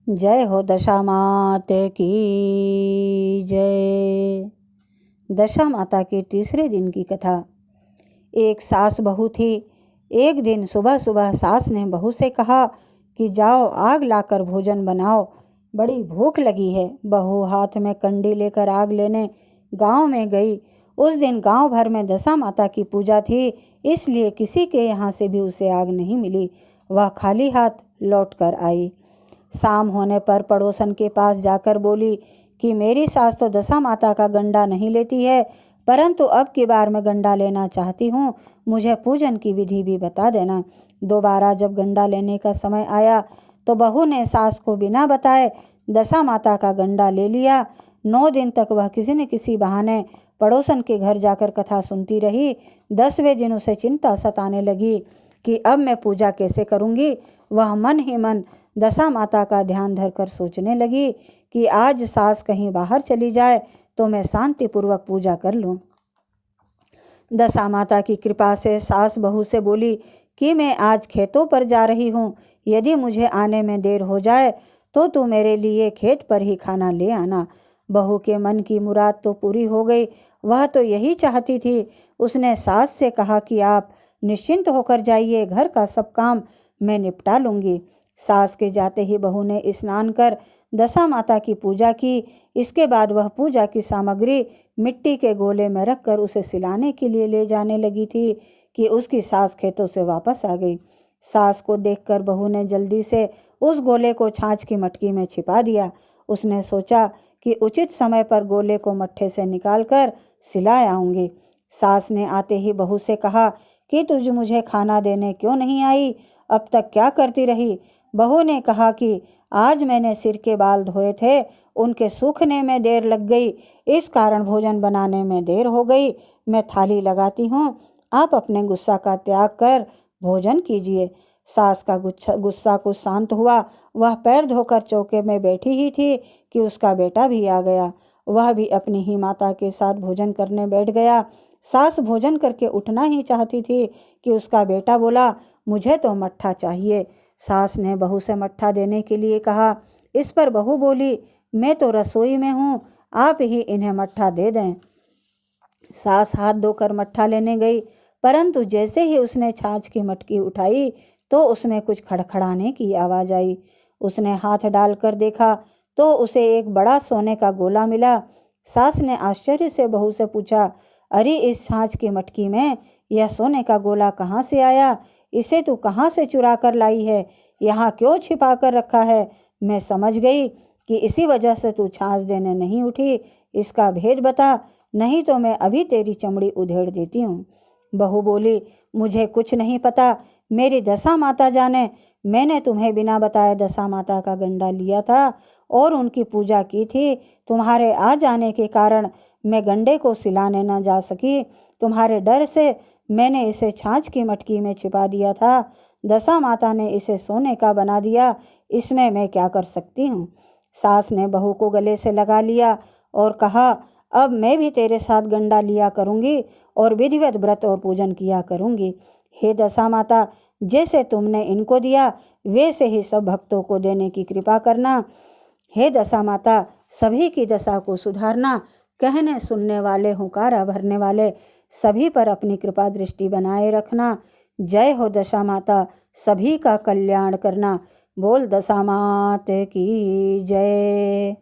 जय हो दशा मात की जय। दशा माता के तीसरे दिन की कथा। एक सास बहू थी। एक दिन सुबह सुबह सास ने बहू से कहा कि जाओ आग लाकर भोजन बनाओ, बड़ी भूख लगी है। बहू हाथ में कंडी लेकर आग लेने गांव में गई। उस दिन गांव भर में दशा माता की पूजा थी, इसलिए किसी के यहाँ से भी उसे आग नहीं मिली। वह खाली हाथ लौट कर आई। शाम होने पर पड़ोसन के पास जाकर बोली कि मेरी सास तो दशा माता का गंडा नहीं लेती है, परंतु अब की बार मैं गंडा लेना चाहती हूँ, मुझे पूजन की विधि भी बता देना। दोबारा जब गंडा लेने का समय आया तो बहू ने सास को बिना बताए दशा माता का गंडा ले लिया। 9 दिन तक वह किसी न किसी बहाने पड़ोसन के घर जाकर कथा सुनती रही। 10वें दिन उसे चिंता सताने लगी कि अब मैं पूजा कैसे करूँगी। वह मन ही मन दशा माता का ध्यान धरकर सोचने लगी कि आज सास कहीं बाहर चली जाए तो मैं शांतिपूर्वक पूजा कर लूं। दशा माता की कृपा से सास बहू से बोली कि मैं आज खेतों पर जा रही हूँ, यदि मुझे आने में देर हो जाए तो तू मेरे लिए खेत पर ही खाना ले आना। बहू के मन की मुराद तो पूरी हो गई, वह तो यही चाहती थी। उसने सास से कहा कि आप निश्चिंत होकर जाइए, घर का सब काम मैं निपटा लूँगी। सास के जाते ही बहू ने स्नान कर दशा माता की पूजा की। इसके बाद वह पूजा की सामग्री मिट्टी के गोले में रखकर उसे सिलाने के लिए ले जाने लगी थी कि उसकी सास खेतों से वापस आ गई। सास को देखकर बहू ने जल्दी से उस गोले को छाछ की मटकी में छिपा दिया। उसने सोचा कि उचित समय पर गोले को मट्ठे से निकालकर सिला आऊँगी। सास ने आते ही बहू से कहा कि तुझ मुझे खाना देने क्यों नहीं आई, अब तक क्या करती रही। बहू ने कहा कि आज मैंने सिर के बाल धोए थे, उनके सूखने में देर लग गई, इस कारण भोजन बनाने में देर हो गई। मैं थाली लगाती हूँ, आप अपने गुस्सा का त्याग कर भोजन कीजिए। सास का गुस्सा कुछ शांत हुआ। वह पैर धोकर चौके में बैठी ही थी कि उसका बेटा भी आ गया। वह भी अपनी ही माता के साथ भोजन करने बैठ गया। सास भोजन करके उठना ही चाहती थी कि उसका बेटा बोला, मुझे तो मट्ठा चाहिए। सास ने बहू से मट्ठा देने के लिए कहा। इस पर बहू बोली, मैं तो रसोई में हूँ, आप ही इन्हें मट्ठा दे दें। सास हाथ धोकर मट्ठा लेने गई, परंतु जैसे ही उसने छाछ की मटकी उठाई तो उसमें कुछ खड़खड़ाने की आवाज़ आई। उसने हाथ डालकर देखा तो उसे एक बड़ा सोने का गोला मिला। सास ने आश्चर्य से बहू से पूछा, अरे इस छाछ की मटकी में यह सोने का गोला कहाँ से आया? इसे तू कहाँ से चुरा कर लाई है? यहाँ क्यों छिपा कर रखा है? मैं समझ गई कि इसी वजह से तू छाछ देने नहीं उठी। इसका भेद बता, नहीं तो मैं अभी तेरी चमड़ी उधेड़ देती हूँ। बहू बोली, मुझे कुछ नहीं पता, मेरी दशा माता जाने। मैंने तुम्हें बिना बताए दशा माता का गंडा लिया था और उनकी पूजा की थी। तुम्हारे आ जाने के कारण मैं गंडे को सिलाने न जा सकी। तुम्हारे डर से मैंने इसे छाछ की मटकी में छिपा दिया था। दशा माता ने इसे सोने का बना दिया, इसमें मैं क्या कर सकती हूँ। सास ने बहू को गले से लगा लिया और कहा, अब मैं भी तेरे साथ गंडा लिया करूँगी और विधिवत व्रत और पूजन किया करूँगी। हे दशा माता, जैसे तुमने इनको दिया वैसे ही सब भक्तों को देने की कृपा करना। हे दशा माता, सभी की दशा को सुधारना। कहने सुनने वाले, हुंकारा भरने वाले सभी पर अपनी कृपा दृष्टि बनाए रखना। जय हो दशा माता, सभी का कल्याण करना। बोल दशा मात की जय।